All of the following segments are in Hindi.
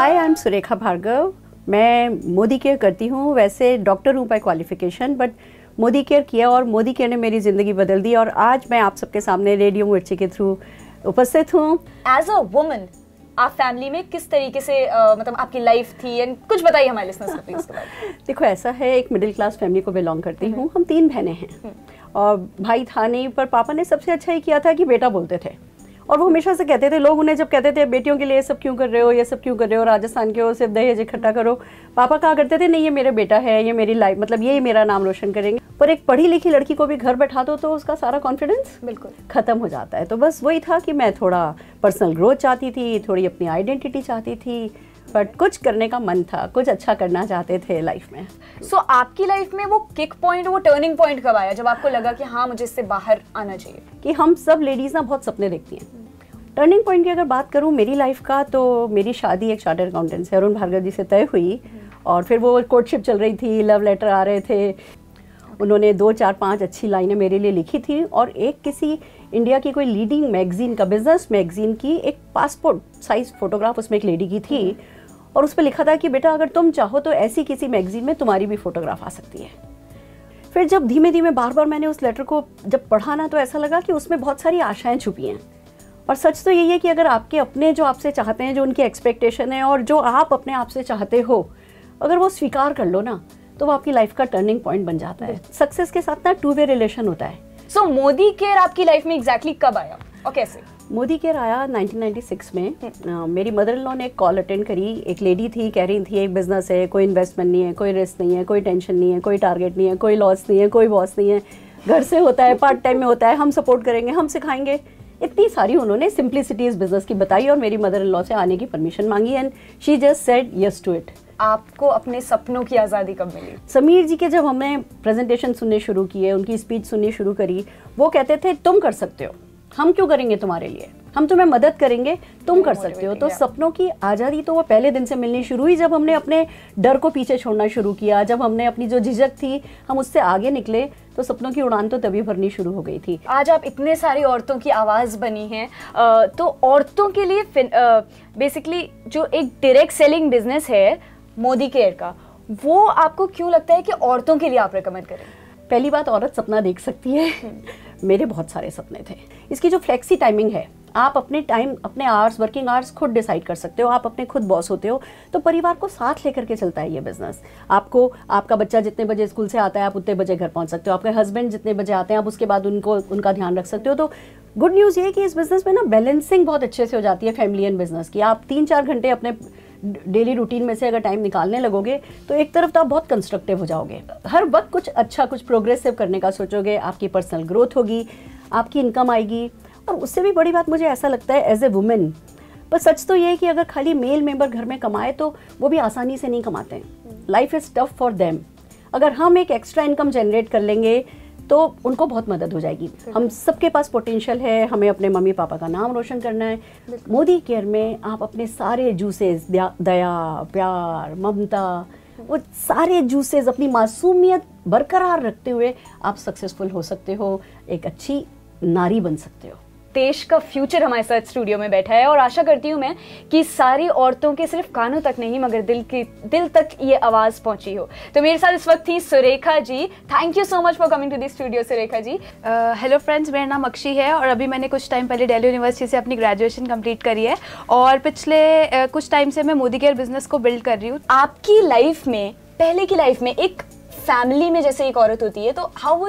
Hi, I am Surekha Bhargav. मैं मोदी केयर करती हूँ। वैसे डॉक्टर हूँ by qualification, but Modi care किया और मोदी केयर ने मेरी ज़िंदगी बदल दी और आज मैं आप सबके सामने रेडियो मिर्ची के थ्रू उपस्थित हूँ। एज अ वुमन आप फैमिली में किस तरीके से मतलब आपकी लाइफ थी एंड कुछ बताइए हमारे लिसनर्स को प्लीज। देखो, ऐसा है, एक मिडिल क्लास फैमिली को बिलोंग करती हूँ। हम 3 बहनें हैं और भाई था नहीं, पर पापा ने सबसे अच्छा ही किया था कि बेटा बोलते थे। और वो हमेशा से कहते थे, लोग उन्हें जब कहते थे बेटियों के लिए ये सब क्यों कर रहे हो, ये सब क्यों कर रहे हो, राजस्थान के हो, सिर्फ दहेज इकट्ठा करो, पापा कहा करते थे नहीं, ये मेरा बेटा है, ये मेरी लाइफ, मतलब ये मेरा नाम रोशन करेंगे। पर एक पढ़ी लिखी लड़की को भी घर बैठा दो तो उसका सारा कॉन्फिडेंस बिल्कुल खत्म हो जाता है। तो बस वही था कि मैं थोड़ा पर्सनल ग्रोथ चाहती थी, थोड़ी अपनी आइडेंटिटी चाहती थी, बट कुछ करने का मन था, कुछ अच्छा करना चाहते थे लाइफ में। सो आपकी लाइफ में वो किक पॉइंट, वो टर्निंग पॉइंट कब आया जब आपको लगा कि हाँ मुझे इससे बाहर आना चाहिए? कि हम सब लेडीज ना बहुत सपने देखती हैं। टर्निंग पॉइंट की अगर बात करूँ मेरी लाइफ का, तो मेरी शादी एक चार्टर्ड अकाउंटेंट से अरुण भार्गव जी से तय हुई और फिर वो कोर्टशिप चल रही थी, लव लेटर आ रहे थे। उन्होंने 2, 4, 5 अच्छी लाइनें मेरे लिए लिखी थी और एक किसी इंडिया की कोई लीडिंग मैगजीन का, बिजनेस मैगजीन की एक पासपोर्ट साइज फोटोग्राफ उसमें एक लेडी की थी और उस पर लिखा था कि बेटा अगर तुम चाहो तो ऐसी किसी मैगजीन में तुम्हारी भी फोटोग्राफ आ सकती है। फिर जब धीमे धीमे बार बार मैंने उस लेटर को जब पढ़ा ना, तो ऐसा लगा कि उसमें बहुत सारी आशाएं छुपी हैं। और सच तो यही है कि अगर आपके अपने जो आपसे चाहते हैं, जो उनकी एक्सपेक्टेशन है और जो आप अपने आप से चाहते हो, अगर वो स्वीकार कर लो ना, तो वो आपकी लाइफ का टर्निंग पॉइंट बन जाता है। सक्सेस के साथ ना 2 वे रिलेशन होता है। सो मोदी केयर आपकी लाइफ में एग्जैक्टली कब आया और कैसे? मोदी केयर आया 1996 में। मेरी मदर इन लॉ ने एक कॉल अटेंड करी। एक लेडी थी, कह रही थी एक बिजनेस है, कोई इन्वेस्टमेंट नहीं है, कोई रिस्क नहीं है, कोई टेंशन नहीं है, कोई टारगेट नहीं है, कोई लॉस नहीं है, कोई बॉस नहीं है, घर से होता है, पार्ट टाइम में होता है, हम सपोर्ट करेंगे, हम सिखाएंगे। इतनी सारी उन्होंने सिंप्लिसिटी इस बिजनेस की बताई और मेरी मदर इन लॉ से आने की परमिशन मांगी and she just said yes to it. आपको अपने सपनों की आज़ादी कब मिली? समीर जी के जब हमने प्रेजेंटेशन सुनने शुरू किए, उनकी स्पीच सुननी शुरू करी, वो कहते थे तुम कर सकते हो, हम क्यों करेंगे तुम्हारे लिए, हम तुम्हें मदद करेंगे, तुम कर सकते हो। तो सपनों की आज़ादी तो वो पहले दिन से मिलनी शुरू हुई जब हमने अपने डर को पीछे छोड़ना शुरू किया, जब हमने अपनी जो झिझक थी हम उससे आगे निकले, तो सपनों की उड़ान तो तभी भरनी शुरू हो गई थी। आज आप इतने सारी औरतों की आवाज़ बनी हैं, तो औरतों के लिए बेसिकली जो एक डायरेक्ट सेलिंग बिजनेस है मोदी केयर का, वो आपको क्यों लगता है कि औरतों के लिए आप रिकमेंड करें? पहली बात, औरत सपना देख सकती है। मेरे बहुत सारे सपने थे। इसकी जो फ्लेक्सी टाइमिंग है, आप अपने टाइम, अपने आवर्स, वर्किंग आवर्स खुद डिसाइड कर सकते हो, आप अपने खुद बॉस होते हो। तो परिवार को साथ लेकर के चलता है ये बिजनेस। आपको, आपका बच्चा जितने बजे स्कूल से आता है आप उतने बजे घर पहुंच सकते हो, आपके हस्बैंड जितने बजे आते हैं आप उसके बाद उनका ध्यान रख सकते हो। तो गुड न्यूज़ ये है कि इस बिजनेस में ना बैलेंसिंग बहुत अच्छे से हो जाती है फैमिली एंड बिजनेस की। आप 3-4 घंटे अपने डेली रूटीन में से अगर टाइम निकालने लगोगे तो एक तरफ तो आप बहुत कंस्ट्रक्टिव हो जाओगे, हर वक्त कुछ अच्छा, कुछ प्रोग्रेसिव करने का सोचोगे, आपकी पर्सनल ग्रोथ होगी, आपकी इनकम आएगी। और उससे भी बड़ी बात मुझे ऐसा लगता है एज ए वुमेन, पर सच तो ये है कि अगर खाली मेल मेंबर घर में कमाए तो वो भी आसानी से नहीं कमाते हैं। Life is tough for them. अगर हम एक एक्स्ट्रा इनकम जनरेट कर लेंगे तो उनको बहुत मदद हो जाएगी। हम सबके पास पोटेंशियल है, हमें अपने मम्मी पापा का नाम रोशन करना है। मोदी केयर में आप अपने सारे जूसेस, दया, प्यार, ममता, वो सारे जूसेस, अपनी मासूमियत बरकरार रखते हुए आप सक्सेसफुल हो सकते हो, एक अच्छी नारी बन सकते हो। देश का फ्यूचर हमारे साथ स्टूडियो में बैठा है और आशा करती हूँ मैं कि सारी औरतों के सिर्फ कानों तक नहीं मगर दिल तक ये आवाज़ पहुंची हो। तो मेरे साथ इस वक्त थी Surekha ji. Thank you so much for coming to this studio Surekha ji. Hello friends, मेरा नाम अक्षी है और अभी मैंने कुछ टाइम पहले दिल्ली यूनिवर्सिटी से अपनी ग्रेजुएशन कंप्लीट करी है और पिछले कुछ टाइम से मैं मोदी केयर बिजनेस को बिल्ड कर रही हूँ। आपकी लाइफ में, पहले की लाइफ में, एक फैमिली में जैसे एक औरत होती है, तो how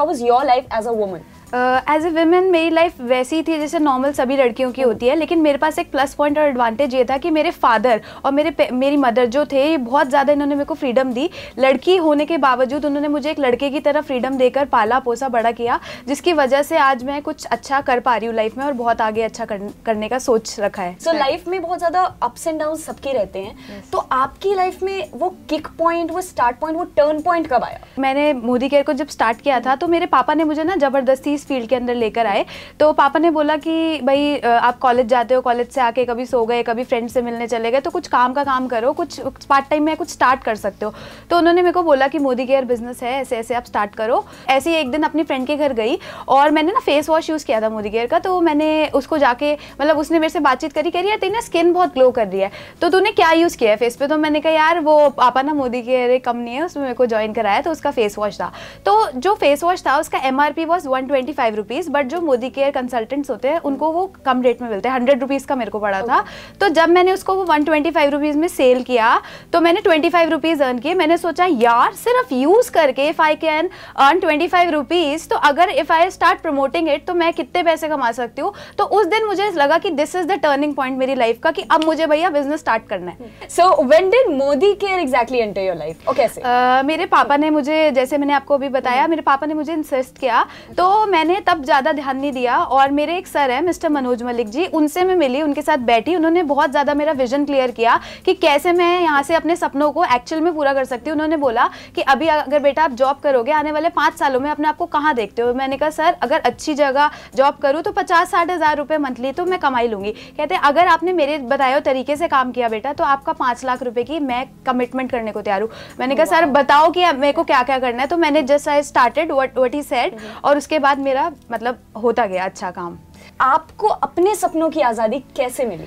was your life as a woman? As a women मेरी लाइफ वैसी थी जैसे नॉर्मल सभी लड़कियों की होती है, लेकिन मेरे पास एक प्लस पॉइंट और एडवांटेज ये था कि मेरे फादर और मेरी मदर जो थे, ये बहुत ज़्यादा इन्होंने मेरे को फ्रीडम दी। लड़की होने के बावजूद उन्होंने मुझे एक लड़के की तरह फ्रीडम देकर पाला पोसा बड़ा किया, जिसकी वजह से आज मैं कुछ अच्छा कर पा रही हूँ लाइफ में और बहुत आगे अच्छा करने का सोच रखा है। सो लाइफ में बहुत ज़्यादा अप्स एंड डाउन सबके रहते हैं। तो आपकी लाइफ में वो किक पॉइंट, वो स्टार्ट पॉइंट, वो टर्न पॉइंट कब आया? मैंने मोदी केयर को जब स्टार्ट किया था तो मेरे पापा ने मुझे ना ज़बरदस्ती इस फील्ड के अंदर लेकर आए। तो पापा ने बोला कि भाई आप कॉलेज जाते हो, कॉलेज से आके कभी सो गए, कभी फ्रेंड से मिलने चले गए, तो कुछ काम का काम करो, कुछ पार्ट टाइम में कुछ स्टार्ट कर सकते हो। तो उन्होंने मेरे को बोला कि मोदी केयर बिजनेस है, ऐसे ऐसे आप स्टार्ट करो। ऐसे ही एक दिन अपनी फ्रेंड के घर गई और मैंने ना फेस वॉश यूज़ किया था मोदी केयर का। तो मैंने उसको जाके, मतलब उसने मेरे से बातचीत करी, कह रही यार तेरी ना स्किन बहुत ग्लो कर रही है, तो तूने क्या यूज़ किया है फेस पे? तो मैंने कहा यार वो पापा ना मोदी केयर एक कंपनी है, उसमें मेरे को ज्वाइन कराया, तो उसका फेस वॉश था। तो जो फेस वॉश था उसका MRP वॉज 125 रुपीज़, बट जो मोदी केयर कंसल्टेंट्स होते हैं उनको वो कम रेट में मिलते हैं, 100 रुपीज़ का मेरे को पड़ा था। तो जब मैंने उसको वो 125 रुपीज़ में सेल किया तो मैंने 25 रुपीज़ अर्न किए। मैंने सोचा यार सिर्फ यूज़ करके if I can earn 25 rupees, तो अगर if I start promoting it तो मैं कितने पैसे कमा सकती हूँ। तो उस दिन मुझे लगा कि this is the turning point मेरी लाइफ का, कि अब मुझे भैया बिजनेस स्टार्ट करना है। So when did Modi care exactly enter your life, और कैसे? मेरे पापा ने मुझे, जैसे मैंने आपको अभी बताया, मेरे पापा ने मुझे इंसिस्ट किया, तो मैंने तब ज़्यादा ध्यान नहीं दिया। और मेरे एक सर है मिस्टर मनोज मलिक जी, उनसे मैं मिली, उनके साथ बैठी, उन्होंने बहुत ज़्यादा मेरा विजन क्लियर किया कि कैसे मैं यहाँ से अपने सपनों को एक्चुअल में पूरा कर सकती हूँ। उन्होंने बोला कि अभी अगर बेटा आप जॉब करोगे, आने वाले 5 सालों में अपने आप को कहाँ देखते हो? मैंने कहा सर अगर अच्छी जगह जॉब करूँ तो 50-60 हज़ार रुपये मंथली तो मैं कमाई लूँगी। कहते अगर आपने मेरे बताए हुए तरीके से काम किया बेटा तो आपका 5 लाख रुपए की मैं कमिटमेंट करने को तैयार हूँ। मैंने कहा सर बताओ कि मेरे को क्या क्या करना है। तो मैंने just I started what he said, और उसके बाद मेरा मतलब होता गया अच्छा काम। आपको अपने सपनों की आज़ादी कैसे मिली?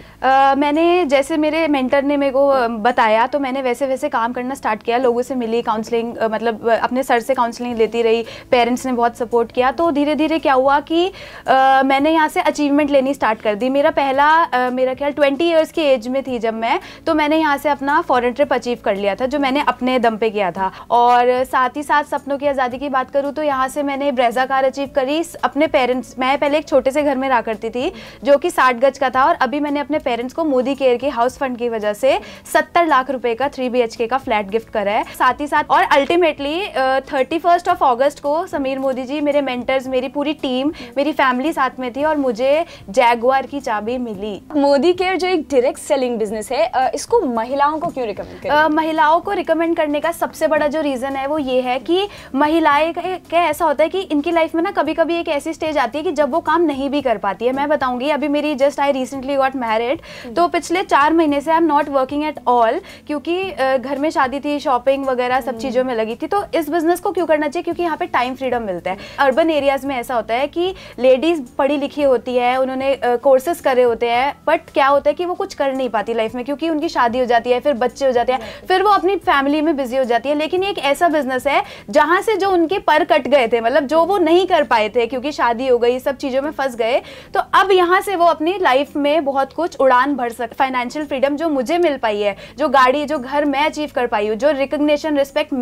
मैंने, जैसे मेरे मेंटर ने मेरे को बताया तो मैंने वैसे वैसे काम करना स्टार्ट किया, लोगों से मिली, काउंसलिंग मतलब अपने सर से काउंसलिंग लेती रही, पेरेंट्स ने बहुत सपोर्ट किया। तो धीरे धीरे क्या हुआ कि मैंने यहाँ से अचीवमेंट लेनी स्टार्ट कर दी। मेरा पहला, मेरा ख्याल 20 ईयर्स की एज में थी जब मैं, तो मैंने यहाँ से अपना फॉरेन ट्रिप अचीव कर लिया था, जो मैंने अपने दम पे किया था। और साथ ही साथ सपनों की आज़ादी की बात करूँ तो यहाँ से मैंने ब्रेजा कार अचीव करी अपने पेरेंट्स। मैं पहले एक छोटे से घर में रहा करती थी जो कि 60 गज का था, और अभी मैंने अपने पेरेंट्स को मोदी केयर के हाउस फंड की वजह से 70 लाख रुपए का 3 BHK का फ्लैट गिफ्ट करा है। साथ ही साथ और अल्टीमेटली 31 अगस्त को समीर मोदी जी, मेरे मेंटर्स, मेरी पूरी टीम, मेरी फैमिली साथ में थी और मुझे जैगुआर की चाबी मिली। मोदी केयर जो एक डायरेक्ट सेलिंग बिजनेस है, इसको महिलाओं को क्यों रिकमेंड करें? महिलाओं को रिकमेंड करने का सबसे बड़ा जो रीज़न है वो ये है कि महिलाएं का ऐसा होता है कि इनकी लाइफ में ना कभी कभी एक ऐसी स्टेज आती है कि जब वो काम नहीं भी कर पाती है। मैं बताऊंगी, अभी मेरी just I recently got married, तो पिछले 4 महीने से I am not working at all, क्योंकि घर में शादी थी, शॉपिंग वगैरह सब चीज़ों में लगी थी। तो इस बिजनेस को क्यों करना चाहिए? क्योंकि यहाँ पे टाइम फ्रीडम मिलता है। अर्बन एरियाज में ऐसा होता है कि लेडीज पढ़ी लिखी होती है, उन्होंने कोर्सेज करे होते हैं, बट क्या होता है कि वो कुछ कर नहीं पाती लाइफ में, क्योंकि उनकी शादी हो जाती है, फिर बच्चे हो जाते हैं, फिर वो अपनी फैमिली में बिजी हो जाती है। लेकिन एक ऐसा बिजनेस है जहाँ से जो उनके पर कट गए थे, मतलब जो वो नहीं कर पाए थे क्योंकि शादी हो गई, सब चीज़ों में फंस गए, तो अब यहाँ से वो अपनी लाइफ में बहुत कुछ उड़ान भर सकते। फाइनेंशियल फ्रीडम जो मुझे मिल पाई है, जो गाड़ी, जो घर मैं अचीव कर पाई हूँ, जो रिकग्निशन, रिस्पेक्ट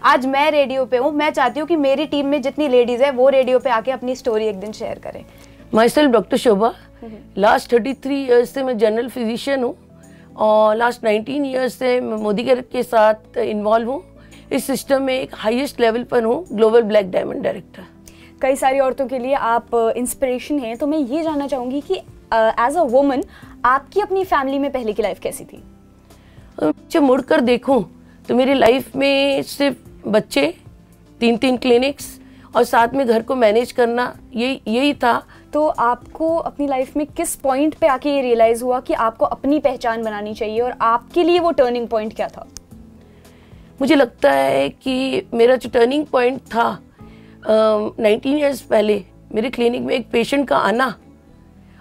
आज मैं रेडियो पे हूँ, मैं चाहती हूँ कि मेरी टीम में जितनी लेडीज है वो रेडियो पे आके अपनी स्टोरी एक दिन शेयर करें। My self doctor Shobha, last 33 years से मैं जनरल फिजिशियन हूँ और लास्ट 19 ईयर्स से मैं मोदी केयर के साथ इन्वॉल्व हूँ। इस सिस्टम में एक हाईएस्ट लेवल पर हूँ, ग्लोबल ब्लैक डायमंड डायरेक्टर। कई सारी औरतों के लिए आप इंस्पिरेशन हैं, तो मैं ये जानना चाहूँगी कि एज अ वुमन आपकी अपनी फैमिली में पहले की लाइफ कैसी थी? जब मुड़कर देखूं तो मेरी लाइफ में सिर्फ बच्चे, 3 क्लिनिक्स और साथ में घर को मैनेज करना, यही था। तो आपको अपनी लाइफ में किस पॉइंट पे आके ये रियलाइज़ हुआ कि आपको अपनी पहचान बनानी चाहिए, और आपके लिए वो टर्निंग पॉइंट क्या था? मुझे लगता है कि मेरा जो टर्निंग पॉइंट था 19 ईयर्स पहले, मेरे क्लिनिक में एक पेशेंट का आना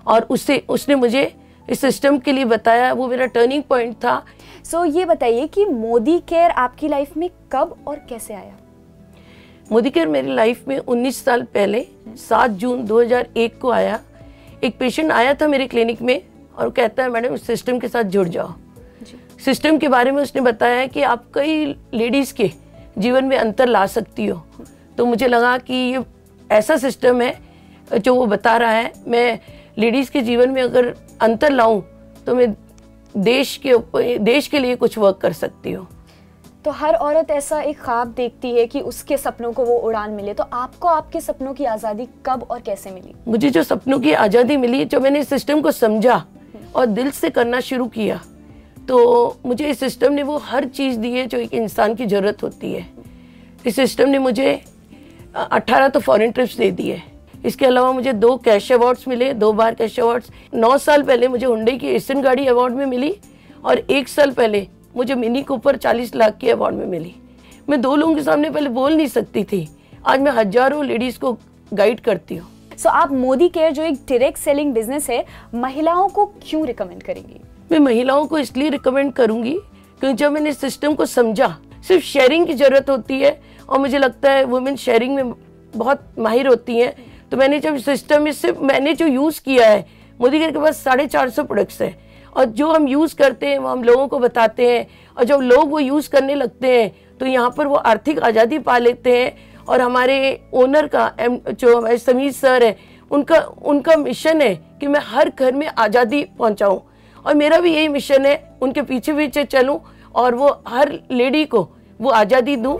और उसने मुझे इस सिस्टम के लिए बताया, वो मेरा टर्निंग पॉइंट था। सो ये बताइए कि मोदी केयर आपकी लाइफ में कब और कैसे आया? मोदी केयर मेरी लाइफ में 19 साल पहले 7 जून 2001 को आया। एक पेशेंट आया था मेरे क्लिनिक में और कहता है मैडम इस सिस्टम के साथ जुड़ जाओ। सिस्टम के बारे में उसने बताया कि आप कई लेडीज़ के जीवन में अंतर ला सकती हो। तो मुझे लगा कि ये ऐसा सिस्टम है जो वो बता रहा है, मैं लेडीज़ के जीवन में अगर अंतर लाऊं तो मैं देश के लिए कुछ वर्क कर सकती हूँ। तो हर औरत ऐसा एक ख्वाब देखती है कि उसके सपनों को वो उड़ान मिले, तो आपको आपके सपनों की आज़ादी कब और कैसे मिली? मुझे जो सपनों की आज़ादी मिली, जो मैंने इस सिस्टम को समझा और दिल से करना शुरू किया, तो मुझे इस सिस्टम ने वो हर चीज़ दी है जो एक इंसान की ज़रूरत होती है। इस सिस्टम ने मुझे 18 तो फॉरेन ट्रिप्स दे दी है, इसके अलावा मुझे 2 कैश अवार्ड्स मिले, 2 बार कैश अवार्ड्स। 9 साल पहले मुझे हुंडई की एशियन गाड़ी अवार्ड में मिली और 1 साल पहले मुझे मिनी कूपर 40 लाख की अवार्ड में मिली। मैं 2 लोगों के सामने पहले बोल नहीं सकती थी, आज मैं हजारों लेडीज को गाइड करती हूँ। सो आप मोदी केयर जो एक डायरेक्ट सेलिंग बिजनेस है, महिलाओं को क्यों रिकमेंड करेंगी? मैं महिलाओं को इसलिए रिकमेंड करूंगी क्योंकि जब मैंने सिस्टम को समझा, सिर्फ शेयरिंग की जरूरत होती है और मुझे लगता है वुमेन शेयरिंग में बहुत माहिर होती हैं। तो मैंने जब सिस्टम में सिर्फ मैंने जो यूज़ किया है, मोदी केयर के पास 450 प्रोडक्ट्स हैं और जो हम यूज़ करते हैं वो हम लोगों को बताते हैं और जब लोग वो यूज़ करने लगते हैं तो यहाँ पर वो आर्थिक आज़ादी पा लेते हैं। और हमारे ओनर का जो हमारे समीर सर है, उनका मिशन है कि मैं हर घर में आज़ादी पहुँचाऊँ और मेरा भी यही मिशन है, उनके पीछे पीछे चलूँ और वो हर लेडी को वो आज़ादी दूँ।